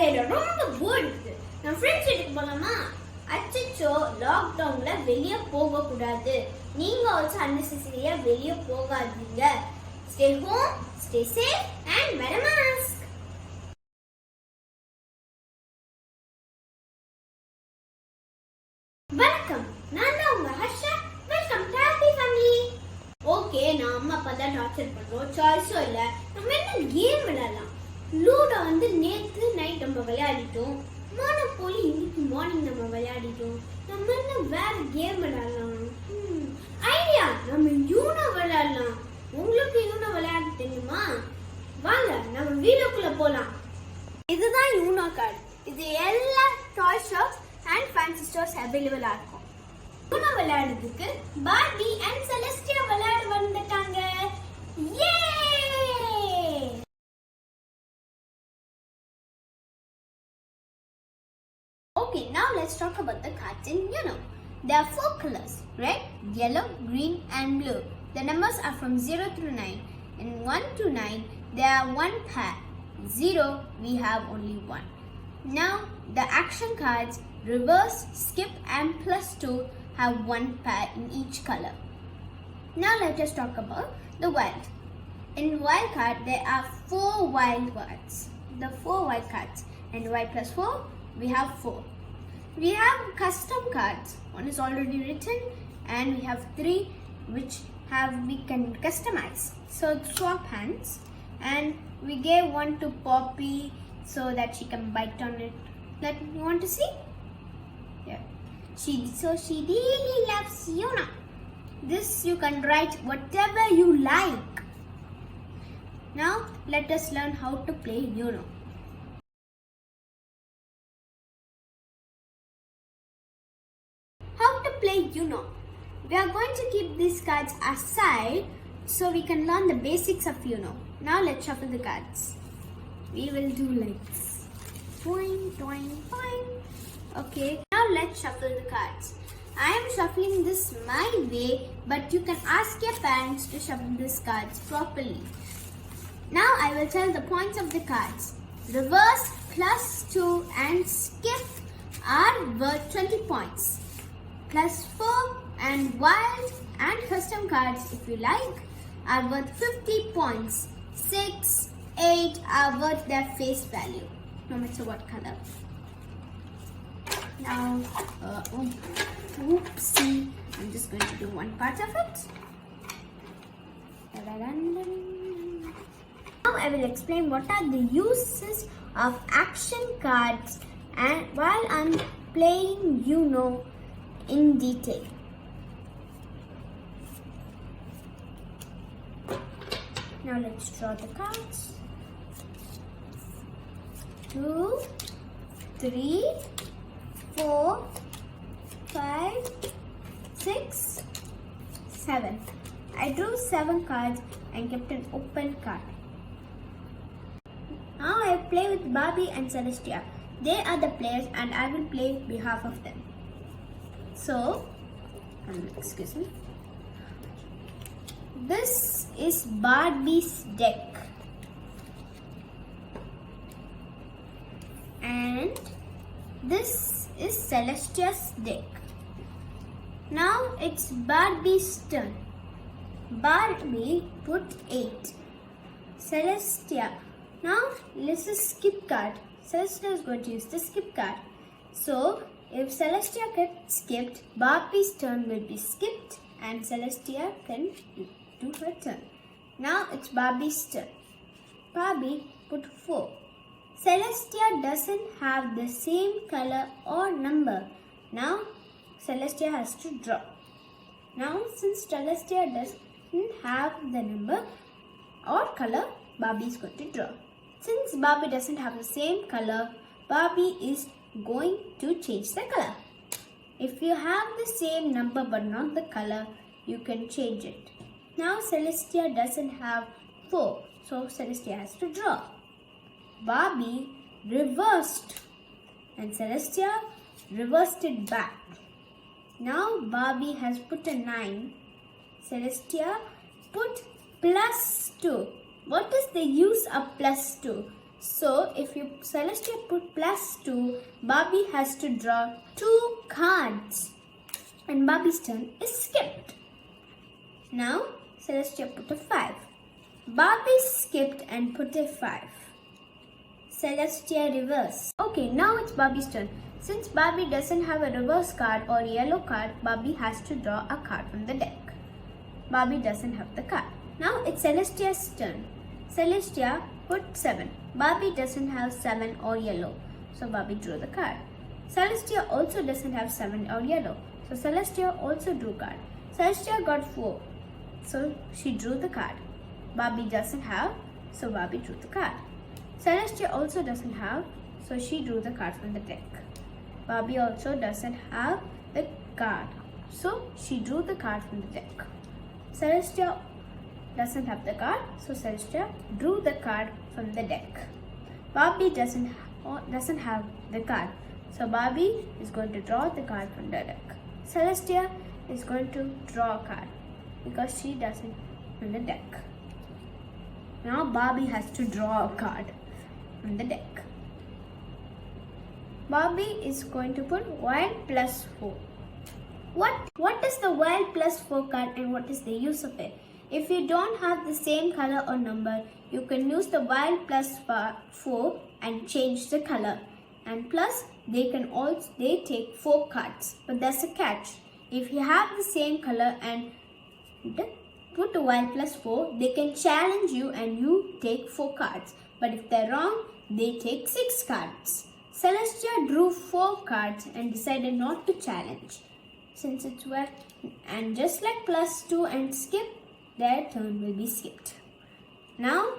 கையில ரொம்ப போர் இருக்கு. நான் ஃப்ரெண்ட்ஸ் வீட்டுக்கு போலாமா? அச்சச்சோ, லாக்டவுன்ல வெளியே போக கூடாது. நீங்க ஆல்சோ அன்னெசரியா வெளியே போகாதீங்க. Stay home, stay safe and wear a mask. வணக்கம், நான் தான் உங்க Harsha. Welcome to happy family. Okay, நான் அம்மா அப்பா தான் டார்ச்சர் பண்றோம், சாய்ஸும் இல்ல. நம்ம என்ன கேம் விளையாடலாம். லூடோ வந்து நேத்து நைட் நம்ம விளையாடிட்டோம். மோனோபோலி இன்னைக்கு மார்னிங் நம்ம விளையாடிட்டோம். நம்ம என்ன வேற கேம் விளையாடலாம்? ஐடியா, நம்ம யூனோ விளையாடலாம். உங்களுக்கு யூனோ விளையாட தெரியுமா? வாங்க நம்ம வீடியோக்குள்ள போலாம். இதுதான் யூனோ கார்டு. இது எல்லா டாய் ஷாப்ஸ் அண்ட் ஃபேன்சி ஸ்டோர்ஸ் அவைலபிளா இருக்கும். யூனோ விளையாடுறதுக்கு பார்பி அண்ட் செலஸ்டியா விளையாட வந்துட்டாங்க. யே! Okay, now let's talk about the cards in UNO. There are 4 colors: red, yellow, green and blue. The numbers are from 0 through 9. In 1 to 9, there are 1 pair. 0, we have only 1. Now, the action cards reverse, skip and +2 have 1 pair in each color. Now let us talk about the wild. In wild card, there are 4 wild cards. The 4 wild cards. And wild plus 4, we have 4. We have custom cards. One is already written and we have 3 which we can customize. So swap hands and we gave one to Poppy so that she can bite on it. That you want to see? Yeah. She really loves Yuna. This you can write whatever you like. Now let us learn how to play Uno. How to play Uno? We are going to keep these cards aside so we can learn the basics of Uno. Now let's shuffle the cards. We will do like this. Boing, boing, boing. Okay, now let's shuffle the cards. I am shuffling this my way, but you can ask your parents to shuffle these cards properly. Now I will tell the points of the cards. Reverse, +2 and skip are worth 20 points. +4 and wild and custom cards, if you like, are worth 50 points. 6, 8 are worth their face value, no matter what color. Now, oopsie, I'm just going to do one part of it. Now I will explain what are the uses of action cards and while I'm playing Uno in detail. Now let's draw the cards. 2, 3, 4, 5, 6, 7. I drew 7 cards and kept an open card. Now I play with Barbie and Celestia. They are the players and I will play behalf of them. So, excuse me. This is Barbie's deck. And this is Celestia's deck. Now it's Barbie's turn. Barbie put 8. Celestia. Now this is skip card. Celestia is going to use the skip card. So if Celestia gets skipped, Barbie's turn will be skipped and Celestia can do her turn. Now it's Barbie's turn. Barbie put 4. Celestia doesn't have the same color or number. Now Celestia has to draw. Now since Celestia doesn't have the number or color, Barbie is going to draw. Since Barbie doesn't have the same color, Barbie is going to change the color. If you have the same number but not the color, you can change it. Now Celestia doesn't have 4, so Celestia has to draw. Barbie reversed and Celestia reversed it back. Now Barbie has put a 9. Celestia put +2. What is the use of +2? So if you Celestia put +2, Barbie has to draw 2 cards. And Barbie's turn is skipped. Now Celestia put a 5. Barbie skipped and put a 5. Celestia reverse. Okay, now it's Barbie's turn. Since Barbie doesn't have a reverse card or yellow card, Barbie has to draw a card from the deck. Barbie doesn't have the card. Now it's Celestia's turn. Celestia put 7. Barbie doesn't have 7 or yellow, so Barbie drew the card. Celestia also doesn't have 7 or yellow, so Celestia also drew card. Celestia got 4, so she drew the card. Barbie doesn't have, so Barbie drew the card. Celestia also doesn't have, so she drew the card from the deck. Barbie also doesn't have the card, so she drew the card from the deck. Celestia doesn't have the card, so Celestia drew the card from the deck. Barbie doesn't have the card, so Barbie is going to draw the card from the deck. Celestia is going to draw a card because she doesn't from the deck. Now Barbie has to draw a card from the deck. Barbie is going to put wild +4. What is the wild +4 card and what is the use of it? If you don't have the same color or number, you can use the wild +4 and change the color. And plus, they take 4 cards. But there's a catch. If you have the same color and put the wild +4, they can challenge you and you take 4 cards. But if they're wrong, they take 6 cards. Celestia drew 4 cards and decided not to challenge. Since it's wet, and just like +2 and skip, their turn will be skipped. Now,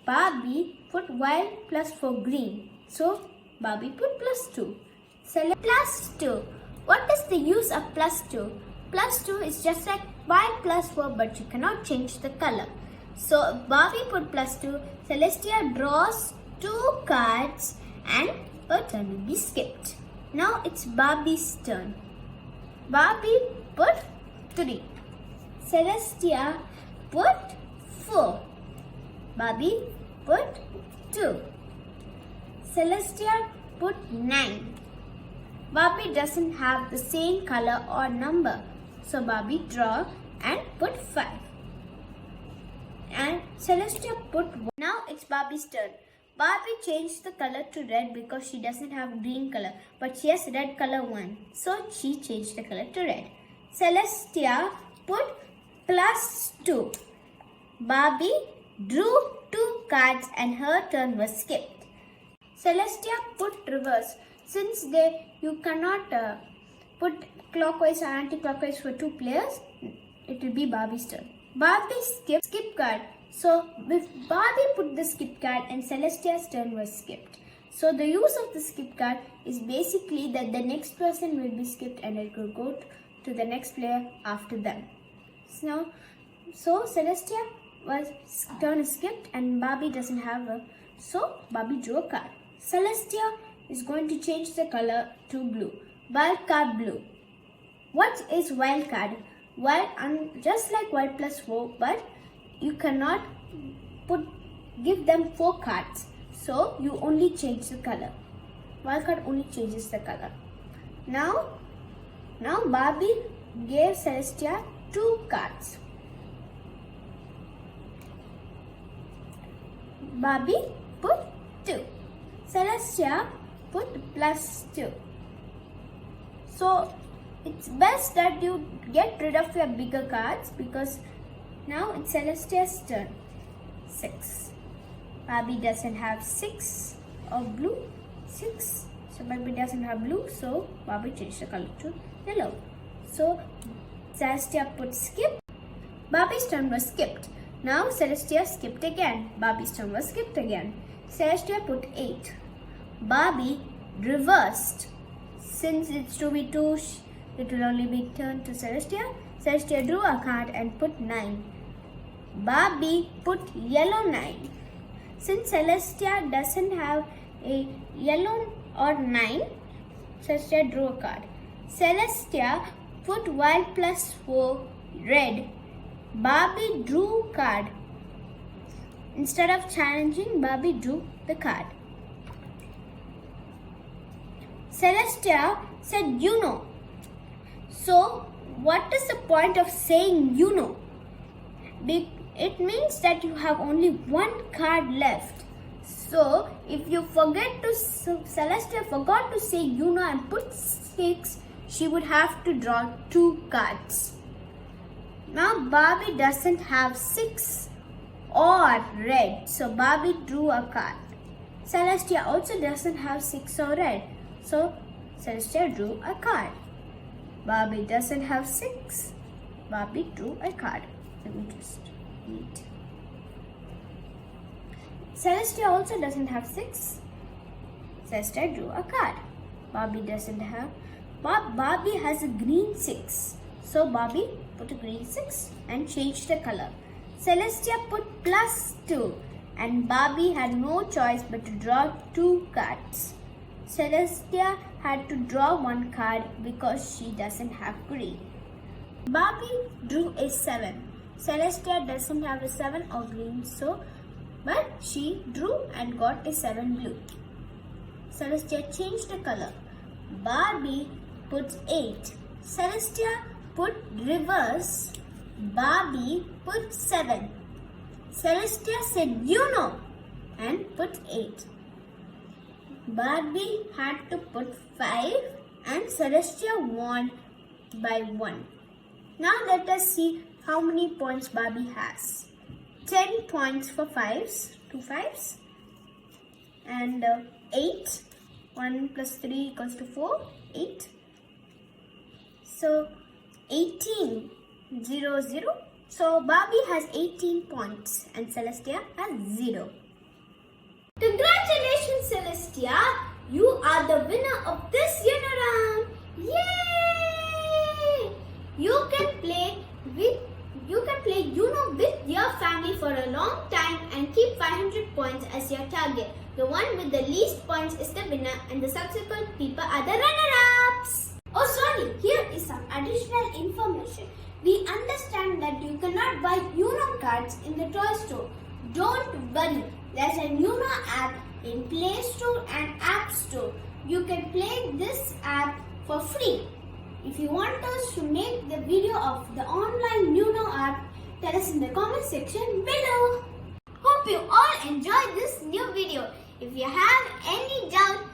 Barbie put wild +4 green. So, Barbie put +2. Select +2. What is the use of +2? +2 is just like wild +4, but you cannot change the color. So, Barbie put +2. Celestia draws 2 cards and her turn will be skipped. Now, it's Barbie's turn. Barbie put 3. Celestia put 4. Barbie put 2. Celestia put 9. Barbie doesn't have the same color or number, so Barbie draw and put 5. And Celestia put 1. Now it's Barbie's turn. Barbie changed the color to red because she doesn't have green color, but she has red color 1. So she changed the color to red. Celestia put +2. Barbie drew 2 cards and her turn was skipped. Celestia put reverse. Since you cannot put clockwise or anti-clockwise for 2 players, it will be Barbie's turn. Barbie skip card. So if Barbie put the skip card and Celestia's turn was skipped. So the use of the skip card is basically that the next person will be skipped and it will go to the next player after them. So Celestia turn is skipped and Barbie doesn't have a, so Barbie drew a card. Celestia is going to change the color to blue. Wild card blue. What is wild card? Just like wild +4, but you cannot give them 4 cards. So you only change the color. Wild card only changes the color. Now Barbie gave Celestia 2 cards. Barbie put 2. Celestia put +2. So it's best that you get rid of your bigger cards because now it's Celestia's turn. 6. Barbie doesn't have 6 of blue. 6. So Barbie doesn't have blue, so Barbie changed the color to yellow. So Celestia put skip. Barbie's turn was skipped. Now Celestia skipped again. Barbie's turn was skipped again. Celestia put 8. Barbie reversed. Since it's 2v2, it will only be turned to Celestia. Celestia drew a card and put 9. Barbie put yellow 9. Since Celestia doesn't have a yellow or 9, Celestia drew a card. Celestia put wild +4 red. Barbie drew card. Instead of challenging, Barbie drew the card. Celestia said, "You know." So, what is the point of saying "you know"? It means that you have only one card left. So, if you Celestia forgot to say "you know" and put 6, she would have to draw 2 cards. Now, Barbie doesn't have 6 or red, so Barbie drew a card. Celestia also doesn't have 6 or red, so Celestia drew a card. Barbie doesn't have 6. Barbie drew a card. Let me just read. Celestia also doesn't have 6. Celestia drew a card. Barbie has a green 6. So Barbie put a green 6 and changed the color. Celestia put +2 and Barbie had no choice but to draw 2 cards. Celestia had to draw 1 card because she doesn't have green. Barbie drew a 7. Celestia doesn't have a 7 or green, but she drew and got a 7 blue. Celestia changed the color. Barbie put 8. Celestia put reverse. Barbie put 7. Celestia said "you know" and put 8. Barbie had to put 5 and Celestia won by 1. Now let us see how many points Barbie has. 10 points for 5s, 2 5s, and 8. 1 plus 3 equals to 4, 8. So 18, 0, 0. So Barbie has 18 points and Celestia has 0. Congratulations, Celestia! You are the winner of this round. Yay! You can play Uno with your family for a long time and keep 500 points as your target. The one with the least points is the winner and the subsequent people are the runner-ups. Oh sorry, here is some additional information. We understand that you cannot buy Uno cards in the toy store. Don't worry, there's a Uno app in Play Store and App Store. You can play this app for free. If you want us to make the video of the online Uno app, tell us in the comment section below. Hope you all enjoyed this new video. If you have any doubt,